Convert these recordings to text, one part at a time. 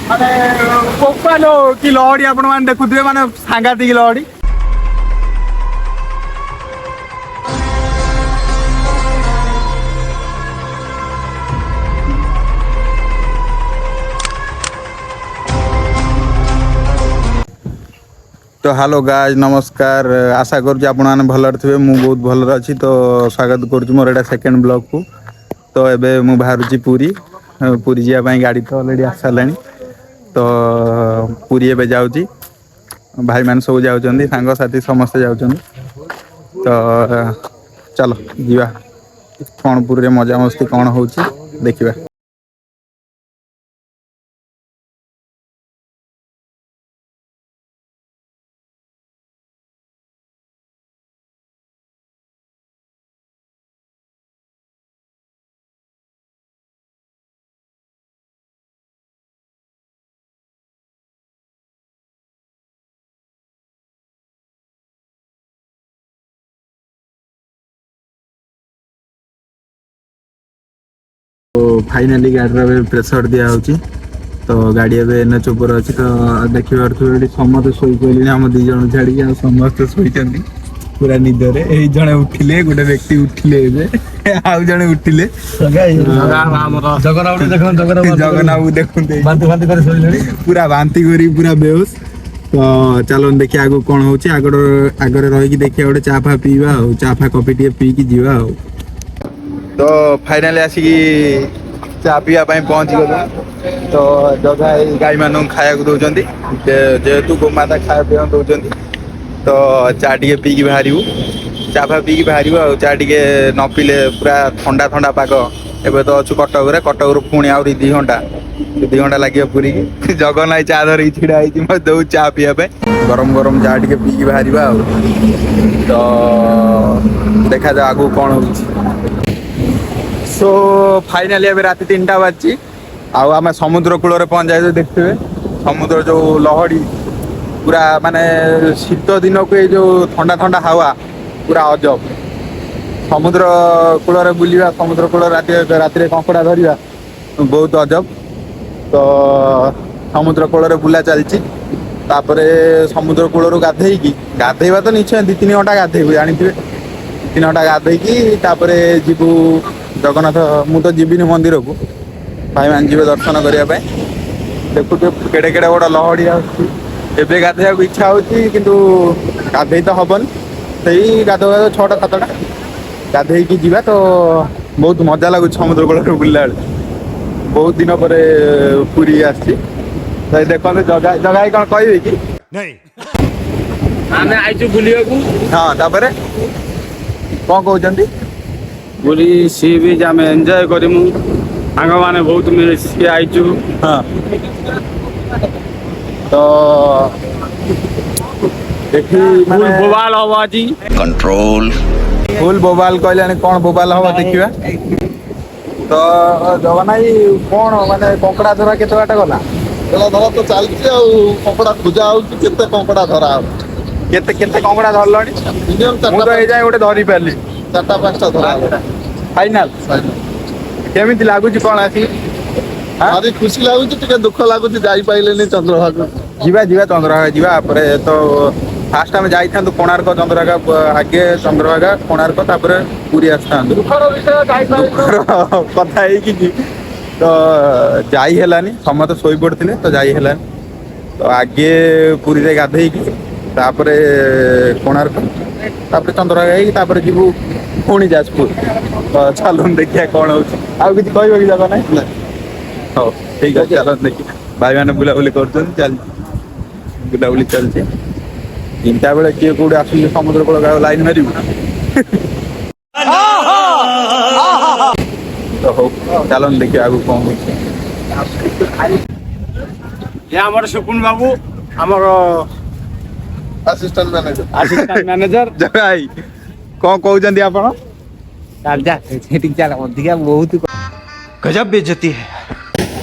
ମାନେ କୋପାଲ କି ଲହଡ଼ି ଆପଣ ମାନେ ଦେଖୁଥିବେ ମାନେ ସାଂଘାତିକ ଲହଡ଼ି। तो हेलो गाइस नमस्कार आशा करुँच आपण मैंने भलरे थे मुझे बहुत भलर अच्छी तो स्वागत करुँच मोर एटा सेकेंड ब्लॉग को। तो एबे मु बाहरुची पूरी पूरी जावाई गाड़ी तो ऑलरेडी आस सारा तो पूरी एबे जाऊँगी भाई मैंने सब जाऊँच सांग साथी समस्ते जाऊँच तो चलो जीवा कौन पूरी मजा मस्ती कौन हो देखा। तो फाइनाली गाड़ी प्रेसर दिया तो गाड़ी एवं एनएच उपर अच्छी तो देखिए समस्त शोले आम दी जन छाड़ी समस्त शोचंदी पूरा निदरे जड़े उठिले गोटे व्यक्ति उठिले आउ जड़े उठिले जगन्नाथ देखते पूरा बांती करी पूरा बेहोश। तो चलो देखिए आगो कौन हो आगे रही देखिए गोटे चा फा पीवा चा फा कॉफी टे पीकी जीवा। तो फाइनाली आसिकी चा पीवा पहुँच गलु तो जगह गाई मान खाया दौरान जेहेतु गोमाता खाया पीवा दौरान तो चा टे पीकी बाहर चा फा पीकी बाहर चा टे न पीले पूरा ठंडा ठंडा पाग एवं तो अच्छु कटक कटक पुणी आहरी 2 घंटा लगे पूरी जगन्नाथ चा धरिक छिड़ा हो दौ चा पीवा गरम गरम चा टे पीकी बाहर तो देखा जाओ आगू कौन हो। सो फाइनाली अभी रात 3टा बाजी आम समुद्र कूल पहुंच जाए देखते समुद्र जो लहड़ी पूरा माने शीत दिन को ये जो ठंडा ठंडा हवा पूरा अजब समुद्र कूल बुलवा समुद्र कूल राति कंकड़ा धरवा बहुत अजब। तो समुद्र कूल बुला चलती समुद्र कूल गाधेवा तो निश्चय 2-3 घंटा गाधेबू जानी 3 घंटा गाधेकी जीवु जगन्नाथ मु तो जीविनी मंदिर को भाई मान जी दर्शन करने देखु केड़े केड़े बड़ लहड़ी आवे गाधे इच्छा होती किंतु गाधे तो हबन से गाधो 6टा 7टा गाधे जीवा तो बहुत मजा लगुच समुद्र कूल बुलला बहुत दिन पर पूरी आसी देखते जगह जगह कौन कहे कि हाँ तापर कौन कहते बोली सी बीच आम एंजॉय करमु सांग मैंने बहुत मिल आईचु। हाँ तो देखी फुल बोबाल हम आज कंट्रोल फुल बोबाल कहले कौन बोबाल हम देखा। तो जगन्नाथ कौन माने कंकड़ा धरा के बाटा गला धरा तो चलती कंकड़ा पूजा होते कंकड़ा धरा केते कंकड़ा धरलणी मिनिमम तो ये जाए गोटे धरी पारली 4टा 5टा धरा फाइनाल केमी लगुच कौन आसी भारी खुशी लगुच दुख लगुच जाइले चंद्रभागा जीवा जीवा चंद्रभागा जीवा तो फास्ट आम जाई कोणार्क चंद्रभागा आगे चंद्रभागा कोणार्क पूरी आसता कथा है तो जाई हेलानी समस्त शोई पड़ते तो जाई हेलानी तो आगे पूरी रे गाधे तापर कोणार्क तापर चंद्रभागा हो जीवु पुणी जाजपुर तो चलो देखिए कौन हो कि कह कि जगह ना हाँ ठीक है चलो देखिए भाई मैंने बुलाबुली कर चल बुलाबुली चलती 3टा बेले किए कौटे आस समुद्र कूल लाइन मारू तो हो चलो देखिए आगू कौन हो सुकुन बाबू आमर असिस्टेंट मैनेजर जगाई कौन कहते आप बहुत गजब बेइज्जती है।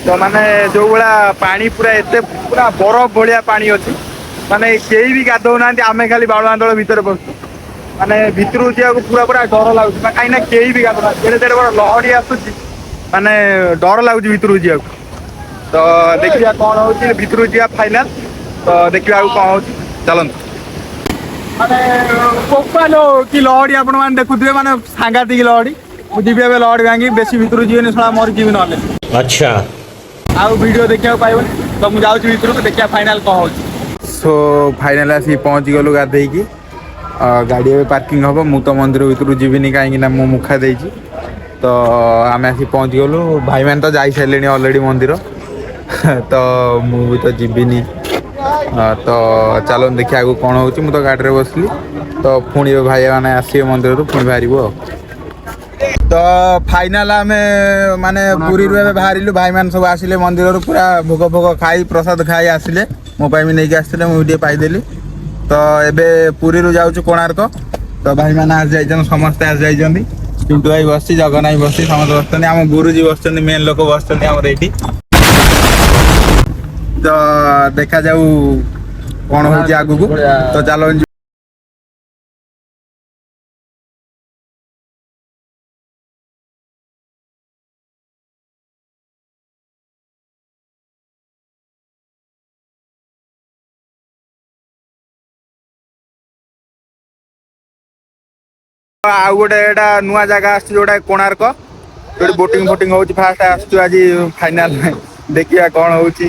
तो माने जो भाया पानी पूरा एते पूरा बरफ भाया पानी अच्छी माने कई भी गाधो ना आम खाली बाणुआंचल भितर बस माने भितर जावाक पूरा पूरा डर लगुच कहीं कई भी गाधो ना बड़ लहड़ी आसूँ माने डर लगुच भितर जावाक ତ ଦେଖିବା କ'ଣ ହଉଛି ଭିତରକୁ ଯିବା ଫାଇନାଲ ତ ଦେଖିବା ଆଉ କ'ଣ ହଉଛି ଚାଲନ୍ତୁ ମାନେ କୋପାଲ କି ଲହଡ଼ି ଆପଣ ମାନେ ଦେଖୁଥିବେ ମାନେ ସାଂଘାତିକ ଲହଡ଼ି ମୁଁ ଯିବି ଏବେ ଲହଡ଼ି ଭାଙ୍ଗି ବେଶୀ ଭିତରକୁ ଯିବେନି ଶଳା ମରିଯିବି ନହେଲେ अच्छा ଆଉ ଭିଡ଼ିଓ ଦେଖିବାକୁ ପାଇବନି ତ ମୁଁ ଯାଉଛି ଭିତରକୁ ଦେଖିବା ଫାଇନାଲ କ'ଣ ହଉଛି ସୋ ଫାଇନାଲ ଆସିକି ପହଞ୍ଚିଗଲୁ ଗାଧେଇକି ଗାଡ଼ି ଏବେ ପାର୍କିଂ ହେବ ମୁଁ ତ ମନ୍ଦିର ଭିତରକୁ ଯିବିନି କାହିଁକି ନା ମୁଁ ମୁଖା ଦେଇଛି ତ ଆମେ ଆସିକି ପହଞ୍ଚିଗଲୁ ଭାଇମାନେ ତ ଯାଇସାରିଲେଣି ଅଲରେଡ଼ି ମନ୍ଦିର ତ ମୁଁ ବି ତ ଯିବିନି ତ ଚାଲନ୍ତୁ ଦେଖିବା ଆଗକୁ କ'ଣ ହେଉଛି ମୁଁ ତ ଗାଡ଼ିରେ ବସିଲି ତ ପୁଣି ଭାଇମାନେ ଆସିବେ ମନ୍ଦିରରୁ ପୁଣି ବାହାରିବୁ ଆଉ ତ ଫାଇନାଲ ଆମେ ମାନେ ପୁରୀରୁ ଏବେ ବାହାରିଲୁ ଭାଇମାନେ ସବୁ ଆସିଲେ ମନ୍ଦିରରୁ ପୁରା ଭୋଗ ଫୋଗ ଖାଇ ପ୍ରସାଦ ଖାଇ ଆସିଲେ ମୋ ପାଇଁ ବି ନେଇକି ଆସିଥିଲେ ମୁଁ ଟିକେ ପାଇଦେଲି ତ ଏବେ ପୁରୀରୁ ଯାଉଛୁ କୋଣାର୍କ ତ ଭାଇମାନେ ଆସି ଯାଇଛନ୍ତି ସମସ୍ତେ ଆସି ଯାଇଛନ୍ତି ପିଣ୍ଟୁ ଭାଇ ବସିଛି ଜଗନ୍ନାଥ ଭାଇ ବସିଛି ସମସ୍ତେ ବସିଛନ୍ତି ଆମ ଗୁରୁଜୀ ବସିଛନ୍ତି ମେନ୍ ଲୋକ ବସିଛନ୍ତି ଆମର ଏଇଠି ତ ଦେଖାଯାଉ କ'ଣ ହେଉଛି ଆଗକୁ ତ ଚାଲ ଆଉ ଗୋଟେ ଏଇଟା ନୂଆ ଜାଗା ଆସିଛି ଯୋଉଟା କୋଣାର୍କ ଯୋଉଠି ବୋଟିଂ ଫୋଟିଂ ହଉଛି ଫାଷ୍ଟ ଆସୁଛୁ ଆଜି ଫାଇନାଲ ଦେଖିବା କ'ଣ ହଉଛି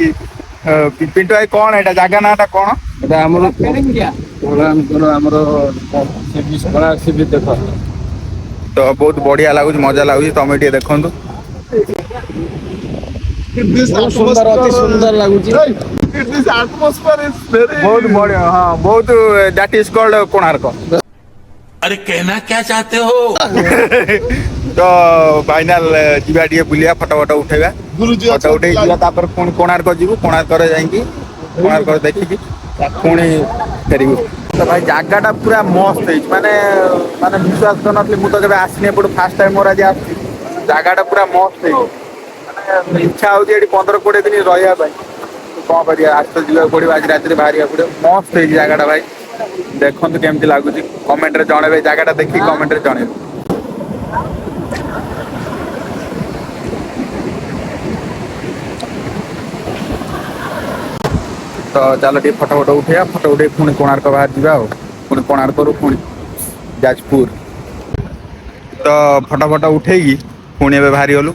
ପିଣ୍ଟୁ ଭାଇ କ'ଣ ଏଇଟା ଜାଗା ନାଁଟା କ'ଣ এটা ଆମର ଆମର ସିବି ଦେଖ ତ ବହୁତ ବଢିଆ ଲାଗୁଛି ମଜା ଲାଗୁଛି ତମେ ଟିକେ ଦେଖନ୍ତୁ ସୁନ୍ଦର ଅତି ସୁନ୍ଦର ଲାଗୁଛି ବହୁତ ବଢିଆ ହଁ ବହୁତ ଦ୍ୟାଟ ଇଜ କଲ୍ଡ କୋଣାର୍କ अरे कहना क्या चाहते हो ତ ଫାଇନାଲ ଯିବା ଟିକେ ବୁଲିବା ଫଟୋ ଫଟୋ ଉଠେଇବା ଫଟୋ ଉଠେଇ ଯିବା ତାପରେ ପୁଣି କୋଣାର୍କ ଯିବୁ କୋଣାର୍କରେ ଯାଇକି କୋଣାର୍କ ଦେଖିକି ପୁଣି ଫେରିବୁ ତ ଭାଇ ଜାଗାଟା ପୁରା ମସ୍ତ ହେଇଛି ମାନେ ମାନେ ବିଶ୍ୱାସ କରିନଥିଲି ମୁଁ ତ କେବେ ଆସିନି ଏପଟୁ ଫାର୍ଷ୍ଟ ଟାଇମ୍ ମୋର ଆଜି ଆସିଛି ଜାଗାଟା ପୁରା ମସ୍ତ ହେଇଛି ମାନେ ଇଚ୍ଛା ହେଉଛି ଏଠି 15-20 ଦିନ ରହିବା ପାଇଁ କ'ଣ କରିବା ଆଜି ତ ଯିବାକୁ ପଡ଼ିବ ଆଜି ରାତିରେ ବାହାରିବାକୁ ପଡ଼ିବ ମସ୍ତ ହେଇଛି ଜାଗାଟା ଭାଇ ଦେଖନ୍ତୁ କେମିତି ଲାଗୁଛି କମେଣ୍ଟରେ ଜଣେଇବେ ଜାଗାଟା ଦେଖିକି କମେଣ୍ଟରେ ଜଣେଇବେ ତ ଚାଲ ଟିକେ ଫଟୋ ଫଟୋ ଉଠେଇବା ଫଟୋ ଉଠେଇ ପୁଣି କୋଣାର୍କ ବାହାରି ଯିବା ଆଉ ପୁଣି କୋଣାର୍କରୁ ପୁଣି ଯାଜପୁର ତ ଫଟୋ ଫଟୋ ଉଠେଇକି ପୁଣି ଏବେ ବାହାରି ଗଲୁ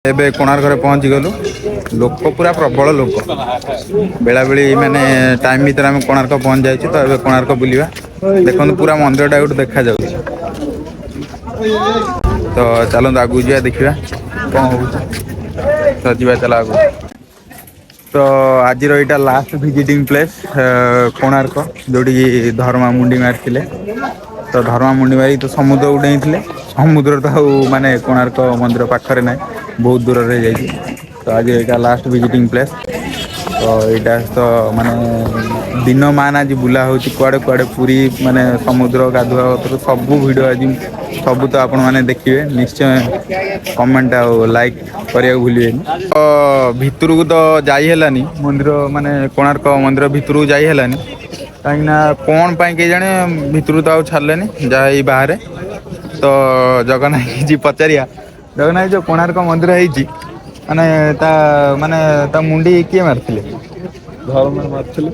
ଏବେ କୋଣାର୍କରେ ପହଞ୍ଚି ଗଲୁ ଲୋକ ପୁରା ପ୍ରବଳ ଲୋକ ବେଳାବେଳି ମାନେ ଟାଇମ୍ ଭିତରେ ଆମେ କୋଣାର୍କ ପହଞ୍ଚି ଯାଇଛୁ ତ ଏବେ କୋଣାର୍କ ବୁଲିବା ଦେଖନ୍ତୁ ପୁରା ମନ୍ଦିରଟା ଗୋଟେ ଦେଖାଯାଉଛି ତ ଚାଲନ୍ତୁ ଆଗକୁ ଯିବା ଦେଖିବା କ'ଣ ହେଉଛି ତ ଯିବା ଚାଲ ଆଗକୁ ତ ଆଜିର ଏଇଟା ଲାଷ୍ଟ ଭିଜିଟିଂ ପ୍ଲେସ୍ କୋଣାର୍କ ଯେଉଁଠିକି ଧର୍ମା ମୁଣ୍ଡି ମାରିଥିଲେ ତ ଧର୍ମା ମୁଣ୍ଡି ମାରି ତ ସମୁଦ୍ରକୁ ଡେଇଁଥିଲେ ସମୁଦ୍ର ତ ଆଉ ମାନେ କୋଣାର୍କ ମନ୍ଦିର ପାଖରେ ନାହିଁ ବହୁତ ଦୂରରେ ଯାଇଛି ତ ଆଜି ଏଇଟା ଲାଷ୍ଟ ଭିଜିଟିଂ ପ୍ଲେସ୍ ତ ଏଇଟା ତ ମାନେ ଦିନ ମାନ ଆଜି ବୁଲା ହେଉଛି କୁଆଡ଼େ କୁଆଡ଼େ ପୁରୀ ମାନେ ସମୁଦ୍ର ଗାଧୁଆ ସବୁ ଭିଡ଼ିଓ ଆଜି ସବୁ ତ ଆପଣମାନେ ଦେଖିବେ ନିଶ୍ଚୟ କମେଣ୍ଟ ଆଉ ଲାଇକ୍ କରିବାକୁ ଭୁଲିବେନି ତ ଭିତରକୁ ତ ଯାଇ ହେଲାନି ମନ୍ଦିର ମାନେ କୋଣାର୍କ ମନ୍ଦିର ଭିତରକୁ ଯାଇ ହେଲାନି କାହିଁକିନା କ'ଣ ପାଇଁ କେଜାଣି ଭିତରକୁ ତ ଆଉ ଛାଡ଼ିଲେନି ଯାହା ଏଇ ବାହାରେ ତ ଜଗନ୍ନାଥ କିଛି ପଚାରିବା ଜଗନ୍ନାଥ ଯେଉଁ କୋଣାର୍କ ମନ୍ଦିର ହେଇଛି ମାନେ ତା ମୁଣ୍ଡି କିଏ ମାରିଥିଲେ ଧର୍ମ ମାରିଥିଲେ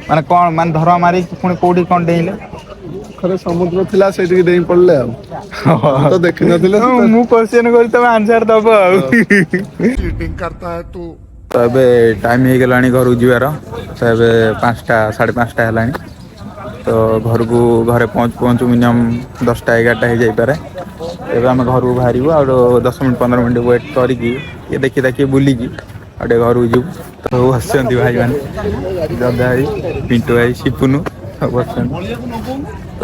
ମାନେ କ'ଣ ମାନେ ଧର୍ମ ମାରିକି ପୁଣି କୋଉଠି କ'ଣ ଡେଇଁଲେ ପାଖରେ ସମୁଦ୍ର ଥିଲା ସେଇଠିକି ଡେଇଁ ପଡିଲେ ଆଉ ତ ଦେଖିନଥିଲେ ମୁଁ କ୍ୱେଶ୍ଚନ କରୁଛି ତମେ ଆନ୍ସର ଦବ ଆଉ ତ ଏବେ ଟାଇମ୍ ହେଇଗଲାଣି ଘରକୁ ଯିବାର ତ ଏବେ 5ଟା 5:30 ହେଲାଣି ତ ଘରେ ପହଞ୍ଚୁ ମିନିମମ୍ 10ଟା 11ଟା ହେଇଯାଇପାରେ ଏବେ ଆମେ ଘରକୁ ବାହାରିବୁ ଆଉ 10 ମିନିଟ୍ 15 ମିନିଟ୍ ୱେଟ୍ କରିକି ଟିକେ ଦେଖି ବୁଲିକି ଆଉ ଟିକେ ଘରକୁ ଯିବୁ ତ ସବୁ ବସିଛନ୍ତି ଭାଇମାନେ ଜଗା ଭାଇ ପିଣ୍ଟୁ ଭାଇ ସିପୁନୁ ସବୁ ବସିଛନ୍ତି ତ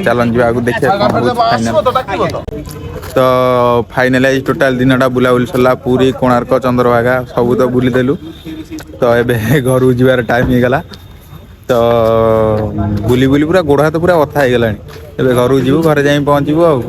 ଚାଲନ୍ତୁ ଯିବା ଆଗକୁ ଦେଖିବା କ'ଣ ହେଉଛି ଫାଇନାଲ୍ ତ ଫାଇନାଲ୍ ଆଜି ଟୋଟାଲ୍ ଦିନଟା ବୁଲାବୁଲି ସରିଲା ପୁରୀ କୋଣାର୍କ ଚନ୍ଦ୍ରଭାଗା ସବୁ ତ ବୁଲିଦେଲୁ ତ ଏବେ ଘରକୁ ଯିବାର ଟାଇମ୍ ହେଇଗଲା ତ ତ ବୁଲି ବୁଲି ପୁରା ଗୋଡ଼ ହାତ ପୁରା ବଥା ହେଇଗଲାଣି ଏବେ ଘରକୁ ଯିବୁ ଘରେ ଯାଇ ପହଞ୍ଚିବୁ ଆଉ